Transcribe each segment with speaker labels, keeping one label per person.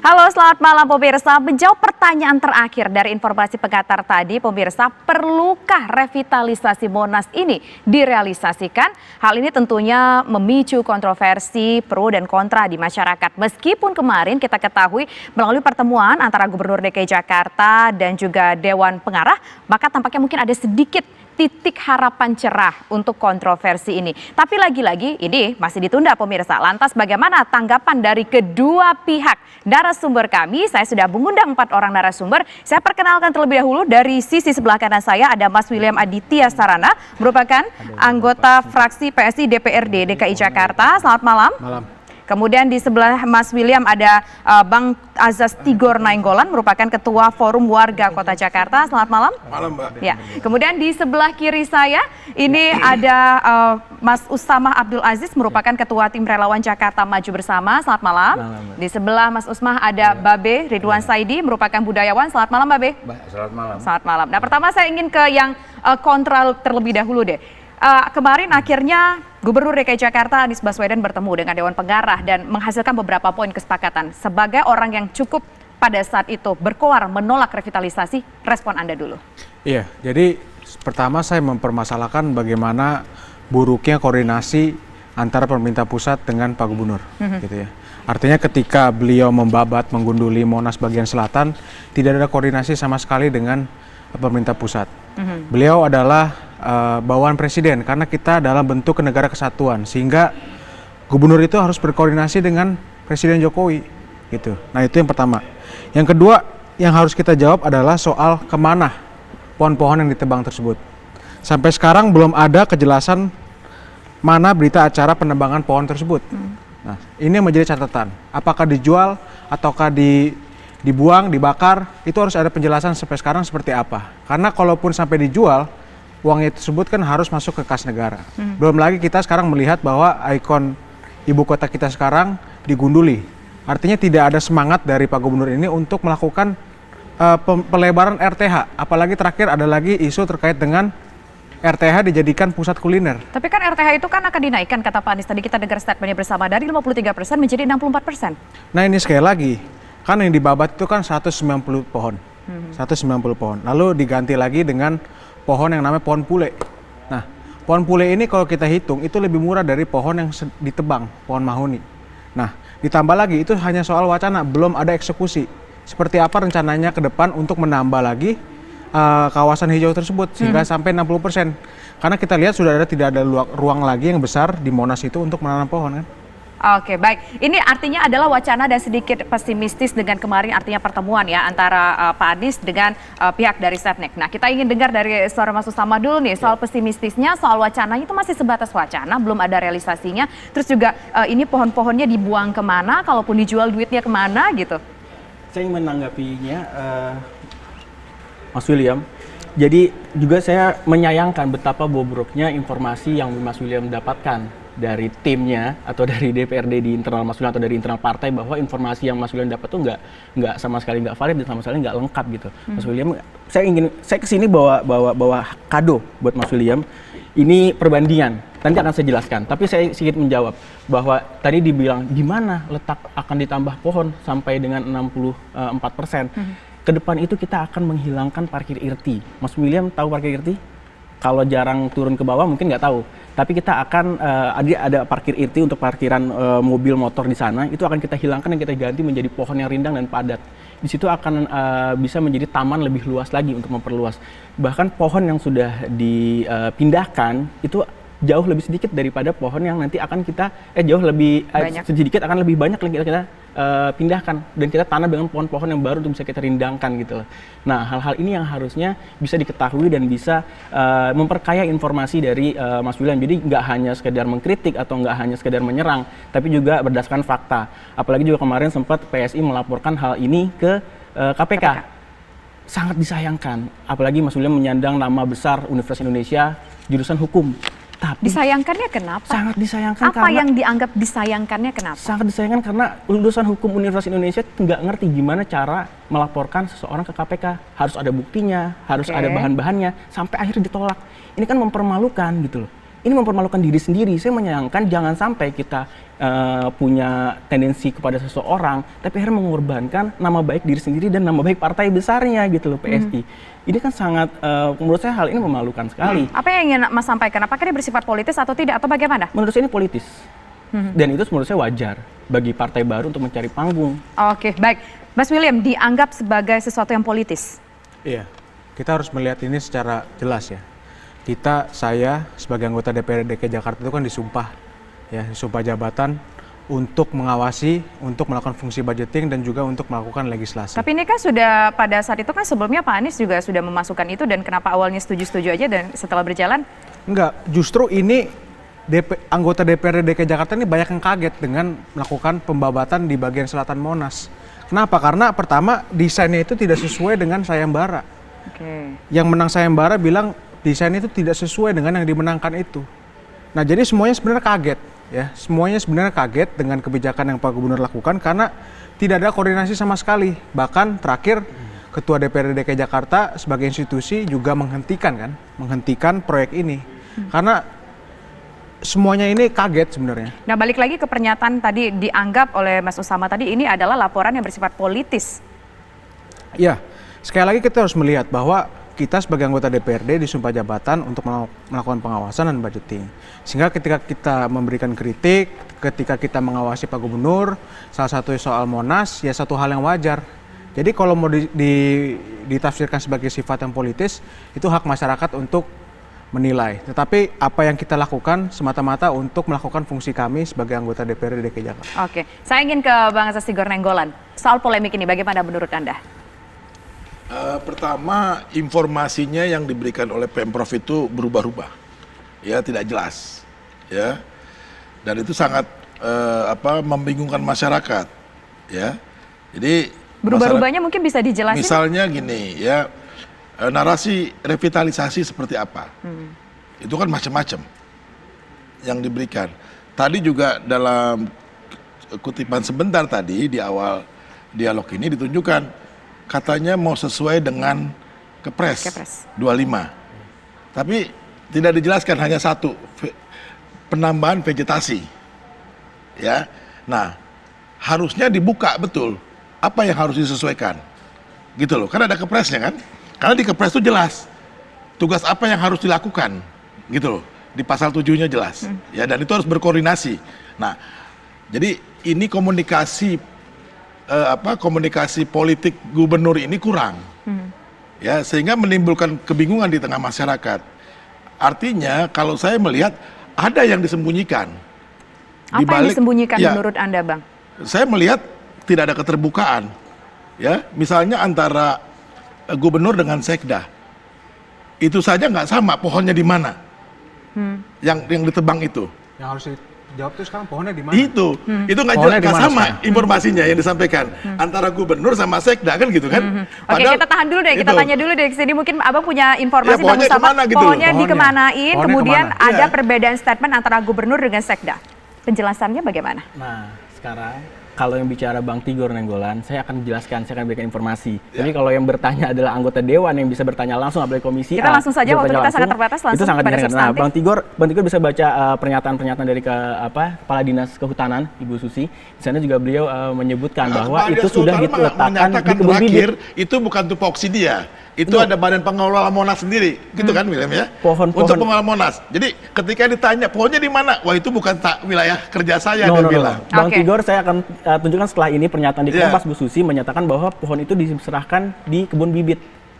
Speaker 1: Halo, selamat malam pemirsa. Menjawab pertanyaan terakhir dari informasi pengantar tadi, pemirsa, perlukah revitalisasi Monas ini direalisasikan? Hal ini tentunya memicu kontroversi pro dan kontra di masyarakat. Meskipun kemarin kita ketahui melalui pertemuan antara Gubernur DKI Jakarta dan juga Dewan Pengarah, maka tampaknya mungkin ada sedikit titik harapan cerah untuk kontroversi ini. Tapi lagi-lagi ini masih ditunda pemirsa. Lantas bagaimana tanggapan dari kedua pihak? Narasumber kami, saya sudah mengundang 4 orang narasumber. Saya perkenalkan terlebih dahulu dari sisi sebelah kanan saya ada Mas William Aditya Sarana, merupakan anggota fraksi PSI DPRD DKI Jakarta. Selamat malam.
Speaker 2: Malam.
Speaker 1: Kemudian di sebelah Mas William ada Bang Azaz Tigor Nainggolan, merupakan Ketua Forum Warga Kota Jakarta. Selamat malam.
Speaker 2: Malam, Mbak.
Speaker 1: Ya. Kemudian di sebelah kiri saya ini ada Mas Ustamah Abdul Aziz, merupakan Ketua Tim Relawan Jakarta Maju Bersama. Selamat malam. Di sebelah Mas Usmah ada Babe Ridwan Saidi, merupakan budayawan. Selamat malam, Babe.
Speaker 2: Selamat malam.
Speaker 1: Selamat malam. Nah, pertama saya ingin ke yang kontra terlebih dahulu deh. Kemarin akhirnya Gubernur DKI Jakarta Anies Baswedan bertemu dengan Dewan Pengarah dan menghasilkan beberapa poin kesepakatan. Sebagai orang yang cukup pada saat itu berkoar menolak revitalisasi, respon Anda dulu.
Speaker 2: Iya, jadi pertama saya mempermasalahkan bagaimana buruknya koordinasi antara pemerintah pusat dengan Pak Gubernur, gitu ya. Artinya ketika beliau membabat menggunduli Monas bagian selatan, tidak ada koordinasi sama sekali dengan pemerintah pusat. Beliau adalah bawaan presiden karena kita dalam bentuk negara kesatuan, sehingga gubernur itu harus berkoordinasi dengan Presiden Jokowi, gitu. Nah, itu yang pertama. Yang kedua yang harus kita jawab adalah soal kemana pohon-pohon yang ditebang tersebut. Sampai sekarang belum ada kejelasan mana berita acara penebangan pohon tersebut. Nah, ini yang menjadi catatan. Apakah dijual ataukah dibuang, dibakar, itu harus ada penjelasan sampai sekarang seperti apa. Karena kalaupun sampai dijual, uangnya tersebut kan harus masuk ke kas negara. Belum lagi kita sekarang melihat bahwa ikon ibu kota kita sekarang digunduli. Artinya tidak ada semangat dari Pak Gubernur ini untuk melakukan pelebaran RTH. Apalagi terakhir ada lagi isu terkait dengan RTH dijadikan pusat kuliner. Tapi
Speaker 1: kan RTH itu kan akan dinaikkan, kata Pak Anies. Tadi kita dengar statementnya bersama, dari 53% menjadi 64%.
Speaker 2: Nah, ini sekali lagi, kan yang dibabat itu kan 190 pohon. 190 pohon. Lalu diganti lagi dengan pohon yang namanya pohon pule. Nah, pohon pule ini kalau kita hitung itu lebih murah dari pohon yang ditebang, pohon mahoni. Nah, ditambah lagi itu hanya soal wacana, belum ada eksekusi. Seperti apa rencananya ke depan untuk menambah lagi kawasan hijau tersebut sehingga sampai 60%. Karena kita lihat sudah tidak ada ruang lagi yang besar di Monas itu untuk menanam pohon kan.
Speaker 1: Oke, baik. Ini artinya adalah wacana dan sedikit pesimistis dengan kemarin artinya pertemuan ya antara Pak Anies dengan pihak dari Setnek. Nah, kita ingin dengar dari suara Mas Usama dulu nih soal pesimistisnya, soal wacananya itu masih sebatas wacana, belum ada realisasinya. Terus juga ini pohon-pohonnya dibuang kemana, kalaupun dijual duitnya kemana gitu.
Speaker 3: Saya ingin menanggapinya, Mas William. Jadi juga saya menyayangkan betapa bobroknya informasi yang Mas William dapatkan dari timnya atau dari DPRD di internal Mas William atau dari internal partai, bahwa informasi yang Mas William dapat tuh nggak sama sekali nggak valid dan sama sekali nggak lengkap gitu. Mas William, saya kesini bawa kado buat Mas William. Ini perbandingan, nanti akan saya jelaskan. Tapi saya sedikit menjawab bahwa tadi dibilang di mana letak akan ditambah pohon sampai dengan 64%. Ke depan itu kita akan menghilangkan parkir irti. Mas William tahu parkir irti? Kalau jarang turun ke bawah mungkin nggak tahu. Tapi kita akan ada parkir irti untuk parkiran mobil motor di sana. Itu akan kita hilangkan dan kita ganti menjadi pohon yang rindang dan padat. Di situ akan bisa menjadi taman lebih luas lagi untuk memperluas. Bahkan pohon yang sudah dipindahkan itu jauh lebih sedikit daripada pohon yang nanti akan kita jauh lebih sedikit akan lebih banyak lagi kita pindahkan dan kita tanam dengan pohon-pohon yang baru untuk bisa kita rindangkan gitu loh. Nah, hal-hal ini yang harusnya bisa diketahui dan bisa memperkaya informasi dari Mas William. Jadi nggak hanya sekedar mengkritik atau nggak hanya sekedar menyerang, tapi juga berdasarkan fakta. Apalagi juga kemarin sempat PSI melaporkan hal ini ke KPK. Sangat disayangkan, apalagi Mas William menyandang nama besar Universitas Indonesia jurusan hukum. Tapi
Speaker 1: disayangkannya kenapa?
Speaker 3: Sangat disayangkan.
Speaker 1: Apa yang dianggap disayangkannya kenapa?
Speaker 3: Sangat disayangkan karena lulusan hukum Universitas Indonesia nggak ngerti gimana cara melaporkan seseorang ke KPK. Harus ada buktinya, harus ada bahan-bahannya, sampai akhirnya ditolak. Ini kan mempermalukan gitu loh. ini mempermalukan diri sendiri. Saya menyayangkan jangan sampai kita punya tendensi kepada seseorang, tapi akhirnya mengorbankan nama baik diri sendiri dan nama baik partai besarnya gitu loh, PSI. Ini kan sangat, menurut saya hal ini memalukan sekali.
Speaker 1: Apa yang ingin Mas sampaikan? Apakah ini bersifat politis atau tidak, atau bagaimana?
Speaker 3: Menurut saya ini politis. Dan itu menurut saya wajar bagi partai baru untuk mencari panggung.
Speaker 1: Oke, baik. Mas William, dianggap sebagai sesuatu yang politis?
Speaker 2: Iya, kita harus melihat ini secara jelas ya. Saya sebagai anggota DPRD DKI Jakarta itu kan disumpah jabatan untuk mengawasi, untuk melakukan fungsi budgeting dan juga untuk melakukan legislasi.
Speaker 1: Tapi ini kan sudah pada saat itu kan sebelumnya Pak Anies juga sudah memasukkan itu, dan kenapa awalnya setuju-setuju aja dan setelah berjalan?
Speaker 2: Enggak, justru ini anggota DPRD DKI Jakarta ini banyak yang kaget dengan melakukan pembabatan di bagian selatan Monas. Kenapa? Karena pertama desainnya itu tidak sesuai dengan sayembara. Yang menang sayembara bilang desain itu tidak sesuai dengan yang dimenangkan itu. Nah, jadi semuanya sebenarnya kaget ya. Semuanya sebenarnya kaget dengan kebijakan yang Pak Gubernur lakukan karena tidak ada koordinasi sama sekali. Bahkan terakhir Ketua DPRD DKI Jakarta sebagai institusi juga menghentikan proyek ini. Karena semuanya ini kaget sebenarnya.
Speaker 1: Nah, balik lagi ke pernyataan tadi dianggap oleh Mas Usama tadi, ini adalah laporan yang bersifat politis.
Speaker 2: Ya, sekali lagi kita harus melihat bahwa kita sebagai anggota DPRD disumpah jabatan untuk melakukan pengawasan dan budgeting. Sehingga ketika kita memberikan kritik, ketika kita mengawasi Pak Gubernur, salah satu soal Monas, ya satu hal yang wajar. Jadi kalau mau ditafsirkan sebagai sifat yang politis, itu hak masyarakat untuk menilai. Tetapi apa yang kita lakukan semata-mata untuk melakukan fungsi kami sebagai anggota DPRD DKI Jakarta.
Speaker 1: Oke, saya ingin ke Bang Asas Tigor Nenggolan. Soal polemik ini bagaimana menurut Anda?
Speaker 4: Pertama, informasinya yang diberikan oleh Pemprov itu berubah-ubah, ya tidak jelas, ya, dan itu sangat membingungkan masyarakat, ya. Jadi
Speaker 1: berubah-ubahnya mungkin bisa dijelasin.
Speaker 4: Misalnya gini, ya, narasi revitalisasi seperti apa, itu kan macam-macam yang diberikan. Tadi juga dalam kutipan sebentar tadi di awal dialog ini ditunjukkan. Katanya mau sesuai dengan Kepres 25. Tapi tidak dijelaskan, hanya satu, penambahan vegetasi. Ya. Nah, harusnya dibuka betul apa yang harus disesuaikan. Gitu loh. Kan ada Kepresnya kan? Karena di Kepres itu jelas tugas apa yang harus dilakukan. Gitu loh. Di pasal 7-nya jelas. Ya, dan itu harus berkoordinasi. Nah, jadi ini komunikasi politik gubernur ini kurang, ya, sehingga menimbulkan kebingungan di tengah masyarakat. Artinya kalau saya melihat ada yang disembunyikan.
Speaker 1: Apa yang disembunyikan menurut Anda, Bang?
Speaker 4: Saya melihat tidak ada keterbukaan, ya, misalnya antara gubernur dengan sekda, itu saja nggak sama pohonnya di mana, yang ditebang itu.
Speaker 2: Yang harus jawab tuh sekarang pohonnya di mana?
Speaker 4: Itu nggak sama informasinya yang disampaikan antara gubernur sama sekda kan gitu kan?
Speaker 1: Oke, kita tahan dulu deh, kita tanya dulu deh. Sini mungkin Abang punya informasi
Speaker 4: pohonnya
Speaker 1: tentang
Speaker 4: kemana gitu
Speaker 1: pohonnya dikemanain, kemudian
Speaker 2: kemana?
Speaker 1: ada perbedaan statement antara gubernur dengan sekda. Penjelasannya bagaimana?
Speaker 3: Nah, sekarang kalau yang bicara Bang Tigor Nenggolan, saya akan jelaskan, saya akan berikan informasi. Jadi kalau yang bertanya adalah anggota dewan yang bisa bertanya langsung, apalagi komisi
Speaker 1: kita langsung saja, waktu kita sangat terbatas, langsung
Speaker 3: itu sangat
Speaker 1: pada
Speaker 3: substantif. Nah, Bang Tigor bisa baca pernyataan-pernyataan dari Kepala Dinas Kehutanan, Ibu Susi. Di sana juga beliau menyebutkan bahwa itu sudah diletakkan di kebun bibit.
Speaker 4: Itu bukan tupoksi dia. Itu ada badan pengelola Monas sendiri, gitu kan William ya?
Speaker 3: Pohon-pohon.
Speaker 4: Untuk pengelola Monas. Jadi ketika ditanya pohonnya di mana, wah itu bukan wilayah kerja saya, dia bilang.
Speaker 3: Bang Tigor, saya akan tunjukkan setelah ini pernyataan di Kompas Bu Susi menyatakan bahwa pohon itu diserahkan di kebun bibit,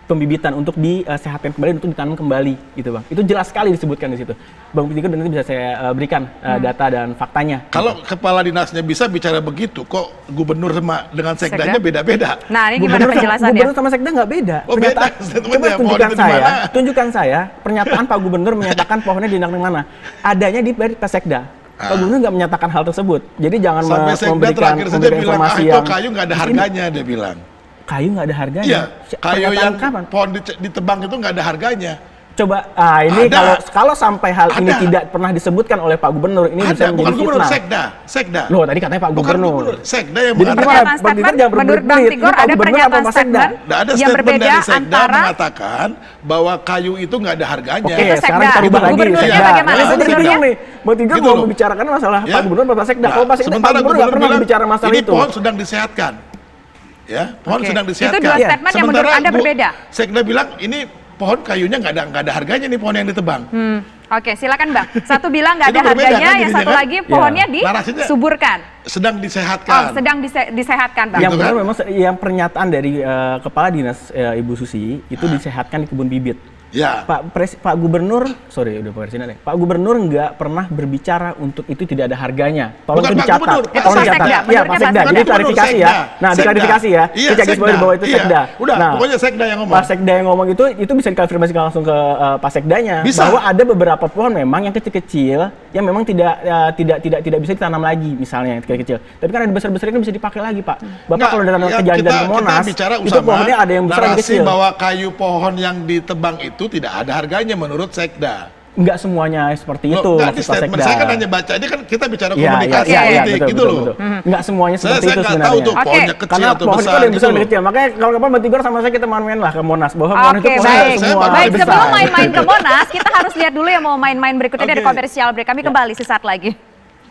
Speaker 3: pembibitan untuk disehatkan kembali, untuk ditanam kembali, gitu Bang. Itu jelas sekali disebutkan di situ. Bang Tigor, nanti bisa saya berikan data dan faktanya.
Speaker 4: Kalau kepala dinasnya bisa bicara begitu, kok gubernur dengan sekdanya beda-beda?
Speaker 1: Nah, ini gimana penjelasannya?
Speaker 3: Gubernur sama sekda nggak beda.
Speaker 4: Oh, beda.
Speaker 3: Coba tunjukkan saya pernyataan Pak Gubernur menyatakan pohonnya di mana. Adanya di Pak Sekda. Pak Gubernur nggak menyatakan hal tersebut. Jadi jangan memberikan informasi yang
Speaker 4: kayu nggak ada harganya, dia bilang.
Speaker 3: Kayu nggak ada harganya?
Speaker 4: Iya, kayu yang
Speaker 3: kapan?
Speaker 4: pohon ditebang itu nggak ada harganya.
Speaker 3: Coba, ini kalau sampai hal ini tidak pernah disebutkan oleh Pak Gubernur, ini bisa
Speaker 4: Ada, bukan
Speaker 3: menjadi
Speaker 4: gubernur,
Speaker 3: fitnah.
Speaker 4: sekda.
Speaker 3: Loh, tadi katanya Pak
Speaker 4: Bukan
Speaker 3: Gubernur.
Speaker 4: sekda yang
Speaker 3: Jadi
Speaker 4: mengatakan.
Speaker 3: gimana?
Speaker 1: Pernyataan
Speaker 3: Bang Tigor
Speaker 1: statement,
Speaker 3: jangan
Speaker 1: menurut Bang
Speaker 3: berbelit-belit.
Speaker 1: Tigor
Speaker 3: Ini Pak
Speaker 1: ada
Speaker 3: Gubernur
Speaker 1: pernyataan
Speaker 3: apa Pak Sekda?
Speaker 1: statement
Speaker 4: Nggak ada
Speaker 1: yang
Speaker 4: statement
Speaker 1: berbeda
Speaker 4: dari sekda
Speaker 1: antara
Speaker 4: mengatakan bahwa kayu itu nggak ada harganya.
Speaker 3: Oke,
Speaker 1: Itu
Speaker 3: sekarang
Speaker 1: Sekda.
Speaker 3: kita rubah lagi.
Speaker 1: Gubernurnya
Speaker 3: Sekda.
Speaker 1: bagaimana?
Speaker 3: Nah, saya jadi
Speaker 1: Gubernurnya?
Speaker 3: bingung nih. Bang Tigor
Speaker 4: Gitu
Speaker 3: mau
Speaker 4: loh.
Speaker 3: membicarakan masalah
Speaker 4: Ya.
Speaker 3: Pak Gubernur apa Pak Sekda?
Speaker 4: Nah,
Speaker 3: Kalau Pak Sekda, Pak
Speaker 4: sementara
Speaker 3: Gubernur nggak pernah
Speaker 4: bilang,
Speaker 3: berbicara masalah
Speaker 4: ini
Speaker 3: itu.
Speaker 4: pohon sedang disehatkan. Ya, pohon
Speaker 1: Oke.
Speaker 4: sedang
Speaker 1: Itu
Speaker 4: disehatkan.
Speaker 1: dua
Speaker 3: Iya.
Speaker 1: statement yang menurut Anda berbeda.
Speaker 4: Sekda bilang ini pohon kayunya nggak ada harganya nih pohon yang ditebang.
Speaker 1: Oke, silakan Bang. Satu bilang nggak ada
Speaker 4: Itu berbeda
Speaker 1: harganya,
Speaker 4: kan
Speaker 1: yang
Speaker 4: jadinya
Speaker 1: satu
Speaker 4: kan?
Speaker 1: lagi pohonnya
Speaker 4: Narasinya
Speaker 1: disuburkan.
Speaker 4: sedang
Speaker 1: Oh,
Speaker 4: disehatkan.
Speaker 1: sedang disehatkan Bang.
Speaker 3: Yang
Speaker 4: Gitu
Speaker 3: benar
Speaker 4: kan?
Speaker 3: memang yang pernyataan dari Kepala Dinas Ibu Susi itu disehatkan di kebun bibit.
Speaker 4: Ya.
Speaker 3: Pak Gubernur, sorry udah Pak Presiden deh. Pak Gubernur nggak pernah berbicara untuk itu tidak ada harganya. Tolong
Speaker 4: Bukan
Speaker 3: itu
Speaker 4: Pak
Speaker 3: dicatat.
Speaker 4: Gubernur, Pak
Speaker 3: Tolong
Speaker 1: Sekda.
Speaker 3: dicatat. Iya,
Speaker 1: Menurutnya
Speaker 3: Pak
Speaker 1: Pak
Speaker 3: Sekda.
Speaker 1: Sekda.
Speaker 3: Jadi klarifikasi ya. Nah,
Speaker 4: Sekda.
Speaker 3: diklarifikasi ya.
Speaker 4: Iya,
Speaker 3: Kita garis bawahi bahwa itu
Speaker 4: Sekda.
Speaker 3: Sekda.
Speaker 4: Iya. Udah,
Speaker 3: Nah,
Speaker 4: pokoknya Sekda yang ngomong.
Speaker 3: Pak Sekda yang ngomong itu bisa dikonfirmasikan langsung ke Pak Sekdanya
Speaker 4: Bisa.
Speaker 3: bahwa ada beberapa pohon memang yang kecil-kecil yang memang tidak bisa ditanam lagi misalnya yang kecil-kecil. Tapi kan ada besar-besar kan bisa dipakai lagi, Pak. Bapak
Speaker 4: Nggak,
Speaker 3: kalau dalam
Speaker 4: yang
Speaker 3: perjalanan
Speaker 4: kita
Speaker 3: Monas
Speaker 4: bicara
Speaker 3: itu
Speaker 4: Usama,
Speaker 3: pohonnya ada yang besar ada yang
Speaker 4: narasi
Speaker 3: kecil.
Speaker 4: bahwa kayu pohon yang ditebang itu tidak ada harganya menurut Sekda.
Speaker 3: Enggak semuanya seperti itu
Speaker 4: Loh, nggak,
Speaker 3: maksud
Speaker 4: di
Speaker 3: Pak
Speaker 4: statement
Speaker 3: Sekda.
Speaker 4: saya kan hanya baca, ini kan kita bicara
Speaker 3: Iya,
Speaker 4: komunikasi
Speaker 3: iya, iya,
Speaker 4: politik
Speaker 3: betul,
Speaker 4: gitu
Speaker 3: betul,
Speaker 4: loh.
Speaker 3: betul. Enggak semuanya
Speaker 4: Saya
Speaker 3: seperti itu
Speaker 4: nggak
Speaker 3: sebenarnya.
Speaker 4: tahu tuh
Speaker 1: Oke.
Speaker 4: pohonnya kecil
Speaker 3: Karena
Speaker 4: atau
Speaker 3: pohon itu
Speaker 4: besar
Speaker 3: ada yang besar
Speaker 4: gitu
Speaker 3: ada yang
Speaker 4: loh.
Speaker 3: kecil. Makanya kalau kapan Bang Tigor sama saya kita main-main lah ke Monas bahwa Monas itu
Speaker 1: Oke,
Speaker 3: pohonnya
Speaker 1: baik.
Speaker 3: semua
Speaker 1: Baik,
Speaker 3: besar.
Speaker 1: sebelum main-main ke Monas, kita harus lihat dulu yang mau main-main berikutnya dari
Speaker 4: Oke.
Speaker 1: komersial break. Kami kembali sesaat lagi.